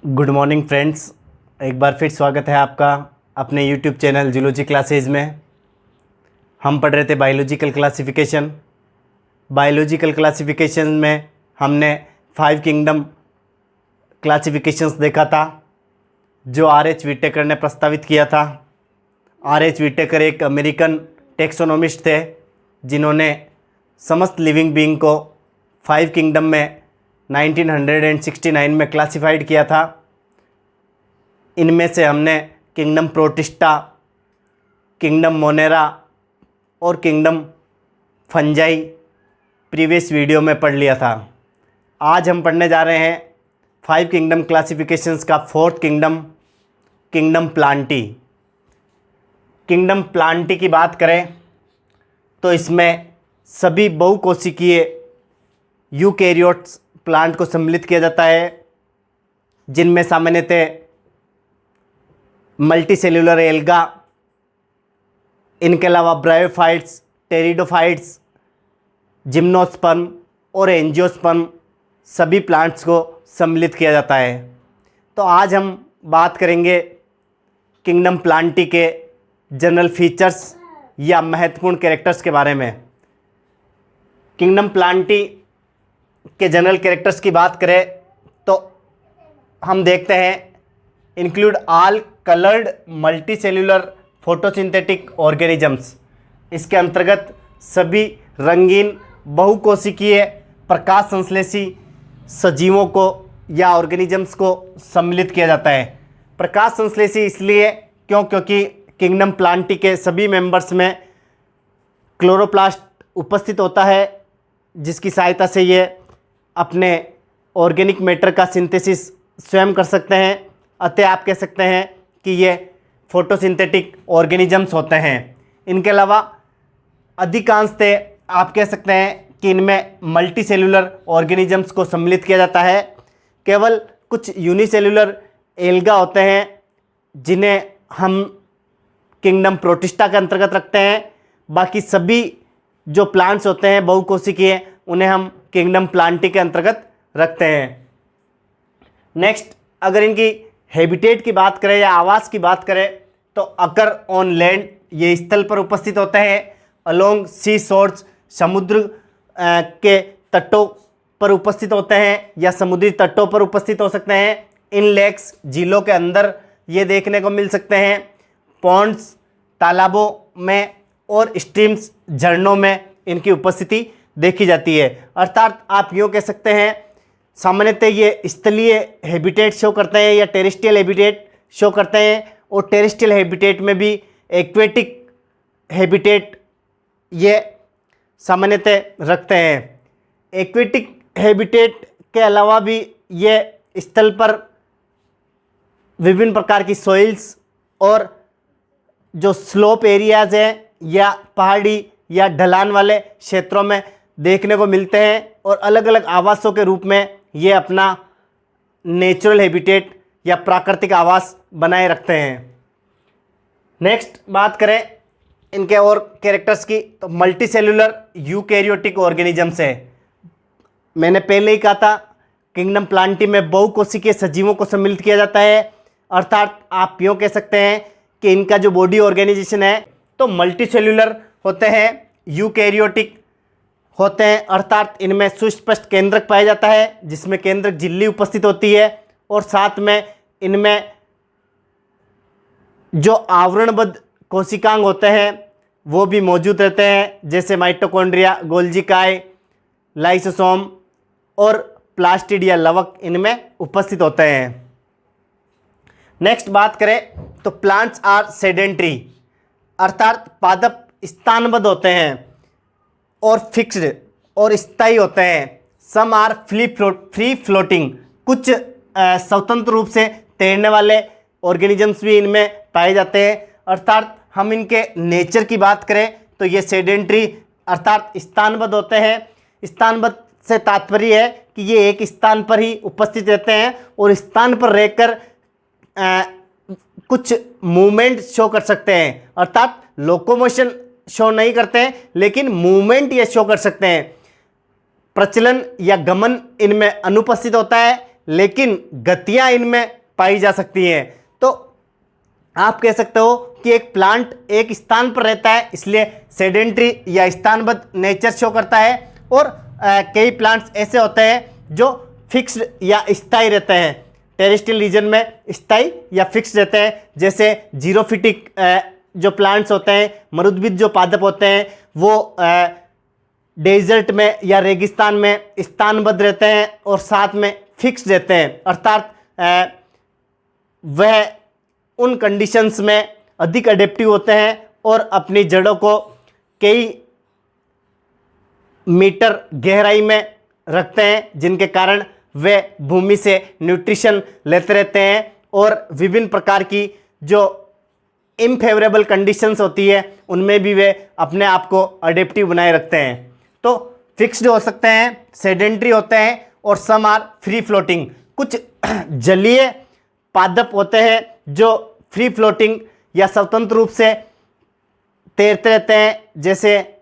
Good morning friends. एक बार फिर स्वागत है आपका अपने यूट्यूब चैनल जूलॉजी क्लासेज में। हम पढ़ रहे थे बायोलॉजिकल क्लासिफिकेशन। बायोलॉजिकल क्लासिफिकेशन में हमने 5 किंगडम क्लासिफिकेशंस देखा था जो R.H. व्हिटेकर ने प्रस्तावित किया था। R.H. व्हिटेकर एक अमेरिकन टेक्सोनोमिस्ट थे जिन्होंने समस्त लिविंग बीइंग को 5 किंगडम में 1969 में क्लासिफाइड किया था। इनमें से हमने किंगडम प्रोटिस्टा, किंगडम मोनेरा और किंगडम फंजाई प्रीवियस वीडियो में पढ़ लिया था। आज हम पढ़ने जा रहे हैं 5 किंगडम क्लासिफिकेशंस का 4th kingdom, kingdom Plantae. Kingdom Plantae की बात करें तो इसमें सभी बहुकोशिकीय यूकैरियोट्स प्लांट को सम्मिलित किया जाता है, जिनमें सामान्यतः मल्टीसेल्यूलर एल्गा, इनके अलावा ब्रायोफाइट्स, टेरिडोफाइट्स, जिम्नोस्पर्म और एंजियोस्पर्म सभी प्लांट्स को सम्मिलित किया जाता है। तो आज हम बात करेंगे किंगडम प्लांटी के जनरल फीचर्स या महत्वपूर्ण कैरेक्टर्स के बारे में। किंगडम प्लांटी के जनरल कैरेक्टर्स की बात करें तो हम देखते हैं include all coloured multicellular photosynthetic organisms. इसके अंतर्गत सभी रंगीन बहुकोशिकीय प्रकाश संश्लेषी सजीवों को या ऑर्गेनिजम्स को सम्मिलित किया जाता है। प्रकाश संश्लेषी इसलिए क्योंकि किंगडम प्लांटी के सभी मेंबर्स में क्लोरोप्लास्ट उपस्थित होता है, जिसकी सहायता से ये अपने ऑर्गेनिक मैटर का सिंथेसिस स्वयं कर सकते हैं। अतः आप कह सकते हैं कि ये फोटोसिंथेटिक ऑर्गेनिजम्स होते हैं। इनके अलावा अधिकांशतः आप कह सकते हैं कि इनमें मल्टीसेल्यूलर ऑर्गेनिजम्स को सम्मिलित किया जाता है। केवल कुछ यूनिसेल्यूलर एल्गा होते हैं जिन्हें हम किंगडम प्रोटिस्टा के अंतर्गत रखते हैं। बाकी सभी जो प्लांट्स होते हैं बहुकोशिकीय, उन्हें हम किंगडम प्लांटी के अंतर्गत रखते हैं। नेक्स्ट, अगर इनकी हैबिटेट की बात करें या आवास की बात करें तो अकर ऑन लैंड, ये स्थल पर उपस्थित होते हैं। अलोंग सी शोर्स, समुद्र के तटों पर उपस्थित होते हैं या समुद्री तटों पर उपस्थित हो सकते हैं। इन लेक्स, झीलों के अंदर ये देखने को मिल सकते हैं। पॉन्ड्स, तालाबों में और स्ट्रीम्स, झरनों में इनकी उपस्थिति देखी जाती है। अर्थात आप यूँ कह सकते हैं सामान्यतः ये स्थलीय हैबिटेट शो करते हैं या टेरेस्ट्रियल हैबिटेट शो करते हैं, और टेरेस्ट्रियल हैबिटेट में भी एक्वेटिक हैबिटेट ये सामान्यतः रखते हैं। एक्वेटिक हैबिटेट के अलावा भी ये स्थल पर विभिन्न प्रकार की सॉइल्स और जो स्लोप एरियाज हैं या पहाड़ी या ढलान वाले क्षेत्रों में देखने को मिलते हैं, और अलग अलग आवासों के रूप में ये अपना नेचुरल हैबिटेट या प्राकृतिक आवास बनाए रखते हैं। नेक्स्ट बात करें इनके और कैरेक्टर्स की तो मल्टीसेल्यूलर यूकैरियोटिक ऑर्गेनिजम्स है। मैंने पहले ही कहा था किंगडम प्लांटी में बहुकोशिकीय सजीवों को सम्मिलित किया जाता है। अर्थात आप यूँ कह सकते हैं कि इनका जो बॉडी ऑर्गेनाइजेशन है तो मल्टीसेल्यूलर होते हैं, यूकैरियोटिक होते हैं। अर्थात इनमें सुस्पष्ट केंद्रक पाया जाता है जिसमें केंद्रक झिल्ली उपस्थित होती है, और साथ में इनमें जो आवरणबद्ध कोशिकांग होते हैं वो भी मौजूद रहते हैं, जैसे माइटोकॉन्ड्रिया, गोल्जी काय, लाइसोसोम और प्लास्टिड या लवक इनमें उपस्थित होते हैं। नेक्स्ट बात करें तो प्लांट्स आर सेडेंट्री, अर्थात पादप स्थानबद्ध होते हैं और फिक्स्ड और स्थायी होते हैं। सम आर फ्री फ्लोटिंग, कुछ स्वतंत्र रूप से तैरने वाले ऑर्गेनिजम्स भी इनमें पाए जाते हैं। अर्थात हम इनके नेचर की बात करें तो ये सेडेंट्री अर्थात स्थानबद्ध होते हैं। स्थानबद्ध से तात्पर्य है कि ये एक स्थान पर ही उपस्थित रहते हैं और स्थान पर रहकर कुछ मूवमेंट शो कर सकते हैं। अर्थात लोकोमोशन शो नहीं करते हैं लेकिन मूवमेंट ये शो कर सकते हैं। प्रचलन या गमन इनमें अनुपस्थित होता है, लेकिन गतियाँ इनमें पाई जा सकती हैं। तो आप कह सकते हो कि एक प्लांट एक स्थान पर रहता है, इसलिए सेडेंट्री या स्थानबद्ध नेचर शो करता है, और कई प्लांट्स ऐसे होते हैं जो फिक्स्ड या स्थायी रहते हैं। टेरेस्ट्रियल रीजन में स्थायी या फिक्स्ड रहते हैं, जैसे जीरोफिटिक जो प्लांट्स होते हैं, मरुद्भिद जो पादप होते हैं, वो डेजर्ट में या रेगिस्तान में स्थानबद्ध रहते हैं और साथ में फिक्स्ड रहते हैं, अर्थात वह उन कंडीशंस में अधिक अडेप्टिव होते हैं और अपनी जड़ों को कई मीटर गहराई में रखते हैं, जिनके कारण वे भूमि से न्यूट्रिशन लेते रहते हैं और विभिन्न प्रकार की जो इनफेवरेबल कंडीशंस होती है उनमें भी वे अपने आप को अडेप्टिव बनाए रखते हैं। तो फिक्स्ड हो सकते हैं, सेडेंट्री होते हैं, और सम आर फ्री फ्लोटिंग। कुछ जलीय पादप होते हैं जो फ्री फ्लोटिंग या स्वतंत्र रूप से तैरते रहते हैं, जैसे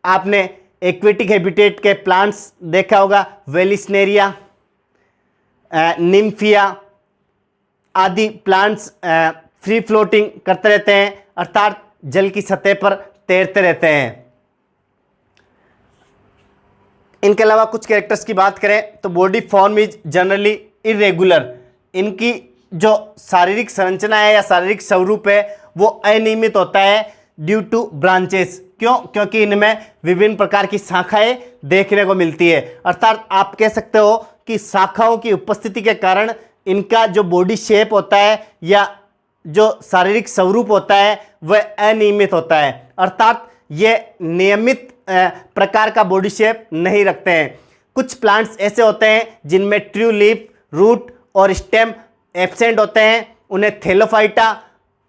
आपने एक्वेटिक हैबिटेट के प्लांट्स देखा होगा, वेलिस्नेरिया, निम्फिया आदि प्लांट्स फ्री फ्लोटिंग करते रहते हैं, अर्थात जल की सतह पर तैरते रहते हैं। इनके अलावा कुछ कैरेक्टर्स की बात करें तो body form is generally irregular. इनकी जो शारीरिक संरचना है या शारीरिक स्वरूप है वो अनियमित होता है ड्यू टू ब्रांचेस। क्यों? क्योंकि इनमें विभिन्न प्रकार की शाखाएं देखने को मिलती है, अर्थात आप कह सकते हो कि शाखाओं की उपस्थिति के कारण इनका जो बॉडी शेप होता है या जो शारीरिक स्वरूप होता है वह अनियमित होता है, अर्थात ये नियमित प्रकार का बॉडी शेप नहीं रखते हैं। कुछ प्लांट्स ऐसे होते हैं जिनमें ट्रू लीफ, रूट और स्टेम एब्सेंट होते हैं, उन्हें थैलोफाइटा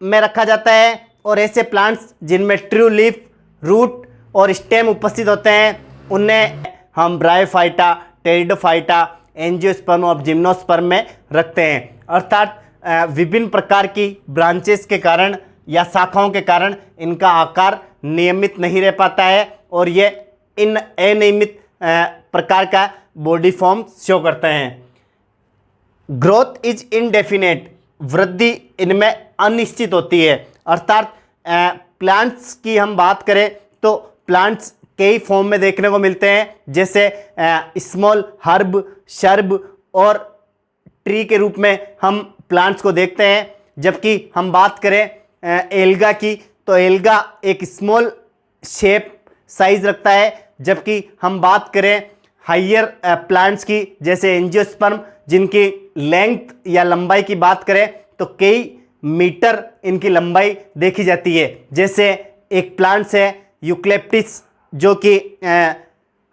में रखा जाता है, और ऐसे प्लांट्स जिनमें ट्रू लीफ, रूट और स्टेम उपस्थित होते हैं उन्हें हम ब्रायोफाइटा, टेरिडोफाइटा, एंजियोस्पर्म और जिम्नोस्पर्म में रखते हैं। अर्थात विभिन्न प्रकार की ब्रांचेस के कारण या शाखाओं के कारण इनका आकार नियमित नहीं रह पाता है और ये इन अनियमित प्रकार का बॉडी फॉर्म शो करते हैं। ग्रोथ इज इनडेफिनेट, वृद्धि इनमें अनिश्चित होती है, अर्थात प्लांट्स की हम बात करें तो प्लांट्स कई फॉर्म में देखने को मिलते हैं, जैसे स्मॉल हर्ब, शर्ब और ट्री के रूप में हम प्लांट्स को देखते हैं। जबकि हम बात करें एल्गा की तो एल्गा एक स्मॉल शेप साइज रखता है, जबकि हम बात करें हायर प्लांट्स की जैसे एंजियोस्पर्म, जिनकी लेंथ या लंबाई की बात करें तो कई मीटर इनकी लंबाई देखी जाती है। जैसे एक प्लांट्स है यूकलिप्टस जो कि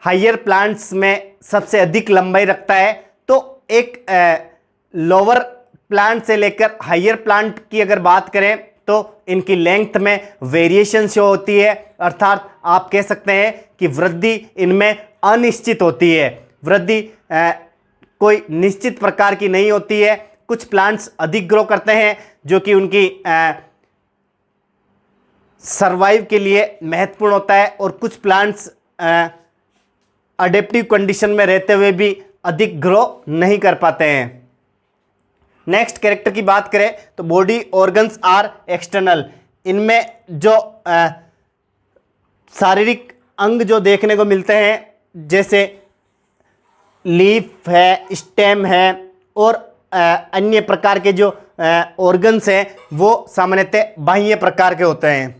हायर प्लांट्स में सबसे अधिक लंबाई रखता है। तो एक लोअर प्लांट से लेकर हायर प्लांट की अगर बात करें तो इनकी लेंथ में वेरिएशन शो होती है, अर्थात आप कह सकते हैं कि वृद्धि इनमें अनिश्चित होती है। वृद्धि कोई निश्चित प्रकार की नहीं होती है। कुछ प्लांट्स अधिक ग्रो करते हैं जो कि उनकी सर्वाइव के लिए महत्वपूर्ण होता है, और कुछ प्लांट्स अडेप्टिव कंडीशन में रहते हुए भी अधिक ग्रो नहीं कर पाते हैं। नेक्स्ट कैरेक्टर की बात करें तो बॉडी ऑर्गन्स आर एक्सटर्नल। इनमें जो शारीरिक अंग जो देखने को मिलते हैं जैसे लीफ है, स्टेम है और अन्य प्रकार के जो ऑर्गन्स हैं वो सामान्यतः बाह्य प्रकार के होते हैं।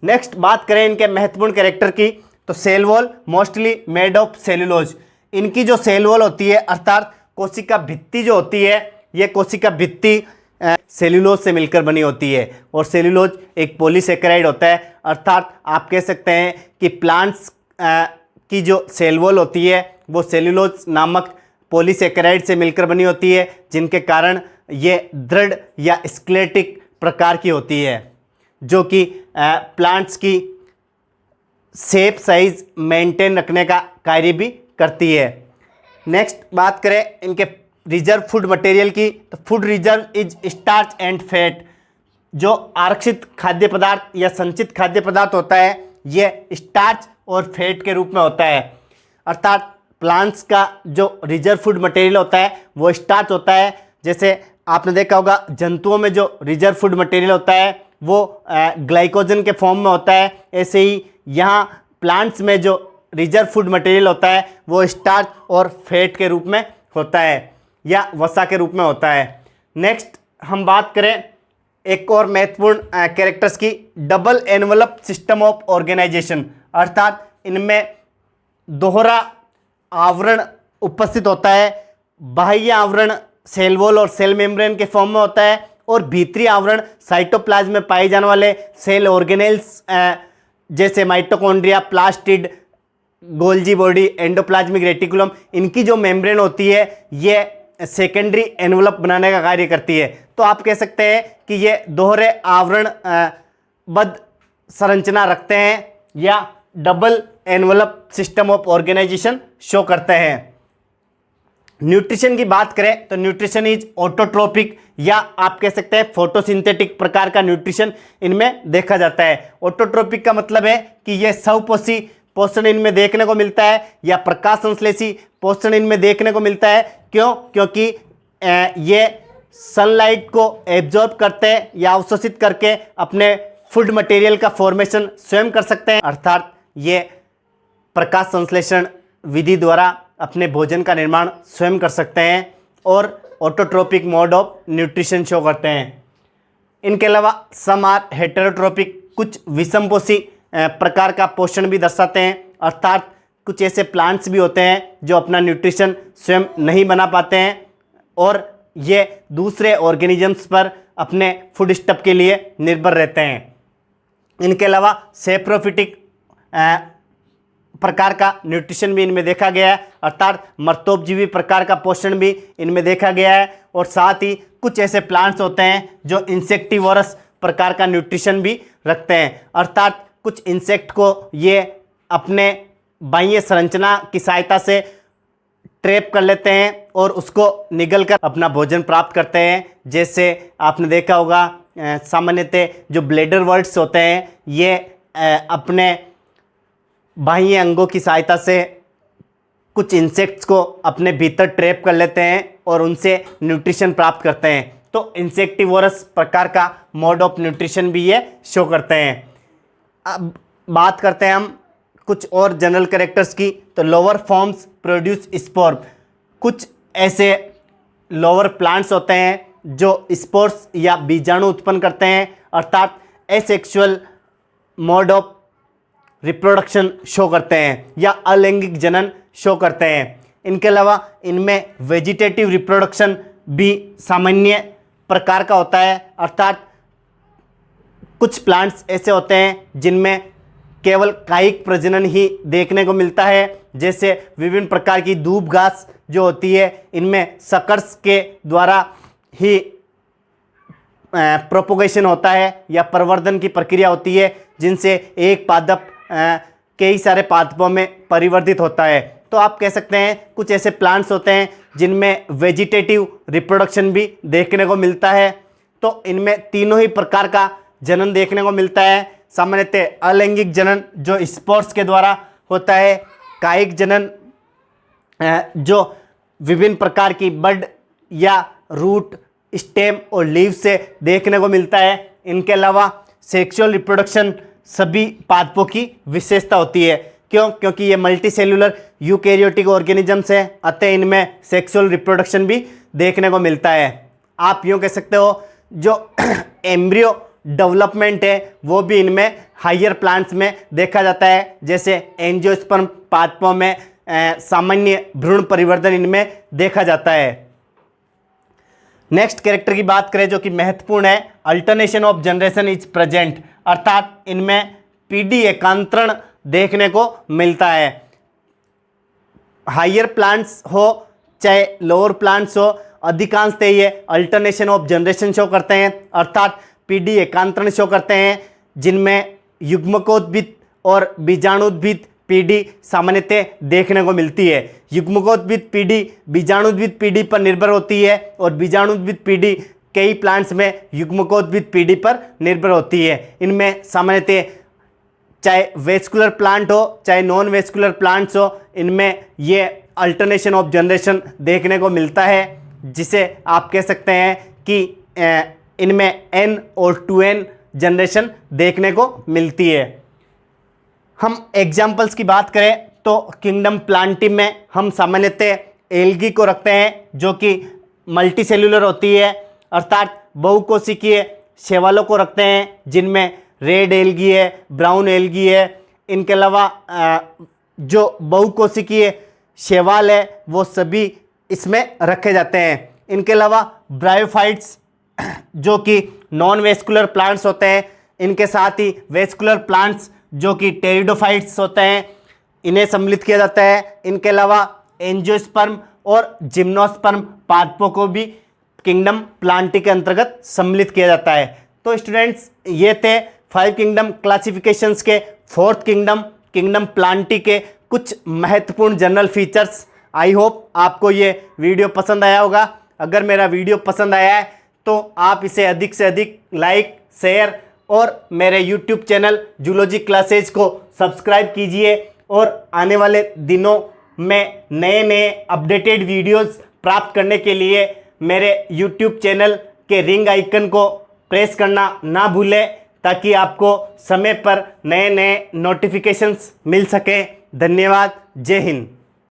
नेक्स्ट बात करें इनके महत्वपूर्ण कैरेक्टर की तो cell wall mostly made of cellulose. इनकी जो सेल वॉल होती है अर्थात कोशिका भित्ति जो होती है, ये कोशिका भित्ति सेल्यूलोज से मिलकर बनी होती है, और सेल्यूलोज एक पॉलीसेकेराइड होता है, अर्थात आप कह सकते हैं कि प्लांट्स की जो सेल वॉल होती है वो सेल्यूलोज नामक पॉलीसेकेराइड से मिलकर बनी होती है, जिनके कारण ये दृढ़ या स्केलेटिक प्रकार की होती है, जो कि प्लांट्स की शेप साइज मेंटेन रखने का कार्य भी करती है। नेक्स्ट बात करें इनके रिजर्व फूड मटेरियल की तो food reserve is starch and fat. जो आरक्षित खाद्य पदार्थ या संचित खाद्य पदार्थ होता है ये स्टार्च और फैट के रूप में होता है, अर्थात प्लांट्स का जो रिजर्व फूड मटेरियल होता है वो स्टार्च होता है। जैसे आपने देखा होगा जंतुओं में जो रिजर्व फूड मटेरियल होता है वो ग्लाइकोजन के फॉर्म में होता है, ऐसे ही यहाँ प्लांट्स में जो रिजर्व फूड मटेरियल होता है वो स्टार्च और फैट के रूप में होता है या वसा के रूप में होता है। नेक्स्ट हम बात करें एक और महत्वपूर्ण कैरेक्टर्स की, double envelope system of organization, अर्थात इनमें दोहरा आवरण उपस्थित होता है। बाह्य आवरण सेल वॉल और सेल मेम्ब्रेन के फॉर्म में होता है और भीतरी आवरण साइटोप्लाज्म में पाए जाने वाले सेल ऑर्गेनेल्स जैसे mitochondria, plastid, Golgi body, endoplasmic reticulum, इनकी जो मेम्ब्रेन होती है ये सेकेंडरी एनवलप बनाने का कार्य करती है। तो आप कह सकते हैं कि ये दोहरे आवरण बद्ध संरचना रखते हैं या double envelope system of organization show करते हैं। न्यूट्रिशन की बात करें तो न्यूट्रिशन इज ऑटोट्रोपिक या आप कह सकते हैं फोटोसिंथेटिक प्रकार का न्यूट्रिशन इनमें देखा जाता है। ऑटोट्रोपिक का मतलब है कि ये स्वपोषी पोषण इनमें देखने को मिलता है या प्रकाश संश्लेषी पोषण इनमें देखने को मिलता है। क्यों? क्योंकि ये सनलाइट को एब्जॉर्ब करते हैं या अवशोषित करके अपने फूड मटेरियल का फॉर्मेशन स्वयं कर सकते हैं, अर्थात ये प्रकाश संश्लेषण विधि द्वारा अपने भोजन का निर्माण स्वयं कर सकते हैं और autotrophic mode of nutrition show करते हैं। इनके अलावा सम आर हेटेरोट्रोपिक, कुछ विषमपोषी प्रकार का पोषण भी दर्शाते हैं, अर्थात कुछ ऐसे प्लांट्स भी होते हैं जो अपना न्यूट्रिशन स्वयं नहीं बना पाते हैं और ये दूसरे ऑर्गेनिजम्स पर अपने फूड स्टफ के लिए निर्भर रहते हैं। इनके अलावा सेप्रोफिटिक प्रकार का न्यूट्रिशन भी इनमें देखा गया है, अर्थात मर्तोपजीवी प्रकार का पोषण भी इनमें देखा गया है और साथ ही कुछ ऐसे प्लांट्स होते हैं जो इंसेक्टिवोरस प्रकार का न्यूट्रिशन भी रखते हैं, अर्थात कुछ इंसेक्ट को ये अपने बाह्य संरचना की सहायता से ट्रैप कर लेते हैं और उसको निगल कर अपना भोजन प्राप्त करते हैं। जैसे आपने देखा होगा सामान्यतः जो ब्लेडर वर्ड्स होते हैं ये अपने बाह्य अंगों की सहायता से कुछ इंसेक्ट्स को अपने भीतर ट्रैप कर लेते हैं और उनसे न्यूट्रिशन प्राप्त करते हैं। तो इंसेक्टिवोरस प्रकार का मोड ऑफ न्यूट्रिशन भी ये शो करते हैं। अब बात करते हैं हम कुछ और जनरल कैरेक्टर्स की, तो लोअर फॉर्म्स प्रोड्यूस स्पोर, कुछ ऐसे लोअर प्लांट्स होते हैं जो स्पोर्स या बीजाणु उत्पन्न करते हैं, अर्थात asexual mode of reproduction show करते हैं या अलैंगिक जनन शो करते हैं। इनके अलावा इनमें वेजिटेटिव रिप्रोडक्शन भी सामान्य प्रकार का होता है, अर्थात कुछ प्लांट्स ऐसे होते हैं जिनमें केवल कायिक प्रजनन ही देखने को मिलता है, जैसे विभिन्न प्रकार की दूब घास जो होती है इनमें सकर्स के द्वारा ही प्रोपोगेशन होता है या प्रवर्धन की प्रक्रिया होती है, जिनसे एक पादप कई सारे पादपों में परिवर्तित होता है। तो आप कह सकते हैं कुछ ऐसे प्लांट्स होते हैं जिनमें वेजिटेटिव रिप्रोडक्शन भी देखने को मिलता है। तो इनमें तीनों ही प्रकार का जनन देखने को मिलता है। सामान्यतः अलैंगिक जनन जो स्पोर्स के द्वारा होता है, कायिक जनन जो विभिन्न प्रकार की बड या रूट, स्टेम और लीव से देखने को मिलता है। इनके अलावा सेक्सुअल रिप्रोडक्शन सभी पादपों की विशेषता होती है। क्यों? क्योंकि ये मल्टी सेल्यूलर यूकैरियोटिक ऑर्गेनिजम्स हैं, अतः इनमें सेक्सुअल रिप्रोडक्शन भी देखने को मिलता है। आप यूँ कह सकते हो जो एम्ब्रियो डेवलपमेंट है वो भी इनमें हायर प्लांट्स में देखा जाता है, जैसे एंजियोस्पर्म पादपों में सामान्य भ्रूण परिवर्तन इनमें देखा जाता है। नेक्स्ट कैरेक्टर की बात करें जो कि महत्वपूर्ण है, alternation of generation is present, अर्थात इनमें पीढ़ी एकांतरण देखने को मिलता है। हायर प्लांट्स हो चाहे लोअर प्लांट्स हो, अधिकांशतः ये अल्टरनेशन ऑफ जनरेशन शो करते हैं, अर्थात पीढ़ी एकांतरण शो करते हैं, जिनमें युग्मकोद्भिद और बीजाणुद्भिद पीढ़ी सामान्यतः देखने को मिलती है। युग्मकोद्भिद पीढ़ी बीजाणुद्भिद पीढ़ी पर निर्भर होती है और बीजाणुद्भिद पीढ़ी कई प्लांट्स में युग्मकोद्भिद पीढ़ी पर निर्भर होती है। इनमें सामान्यतः चाहे वेस्कुलर प्लांट हो चाहे नॉन वेस्कुलर प्लांट्स हो, इनमें ये अल्टरनेशन ऑफ जनरेशन देखने को मिलता है, जिसे आप कह सकते हैं कि इनमें n और 2n जनरेशन देखने को मिलती है। हम एग्जाम्पल्स की बात करें तो किंगडम प्लांटिम में हम सामान्यतः एल्गी को रखते हैं, जो कि मल्टी सेल्यूलर होती है, अर्थात बहुकोशिकीय शैवालों को रखते हैं, जिनमें रेड एल्गी है, ब्राउन एल्गी है। इनके अलावा जो बहुकोशिकीय शैवाल है वो सभी इसमें रखे जाते हैं। इनके अलावा ब्रायोफाइट्स जो कि नॉन वेस्कुलर प्लांट्स होते हैं, इनके साथ ही वेस्कुलर प्लांट्स जो कि टेरिडोफाइट्स होते हैं, इन्हें सम्मिलित किया जाता है। इनके अलावा एंजियोस्पर्म और जिम्नोस्पर्म पादपों को भी किंगडम प्लांटी के अंतर्गत सम्मिलित किया जाता है। तो स्टूडेंट्स, ये थे 5 किंगडम क्लासिफिकेशंस के 4th किंगडम किंगडम प्लांटी के कुछ महत्वपूर्ण जनरल फीचर्स। आई होप आपको ये वीडियो पसंद आया होगा। अगर मेरा वीडियो पसंद आया है तो आप इसे अधिक से अधिक लाइक, शेयर और मेरे यूट्यूब चैनल जूलॉजी क्लासेज को सब्सक्राइब कीजिए, और आने वाले दिनों में नए नए अपडेटेड वीडियोस प्राप्त करने के लिए मेरे यूट्यूब चैनल के रिंग आइकन को प्रेस करना ना भूलें, ताकि आपको समय पर नए नए नोटिफिकेशंस मिल सके। धन्यवाद। जय हिंद।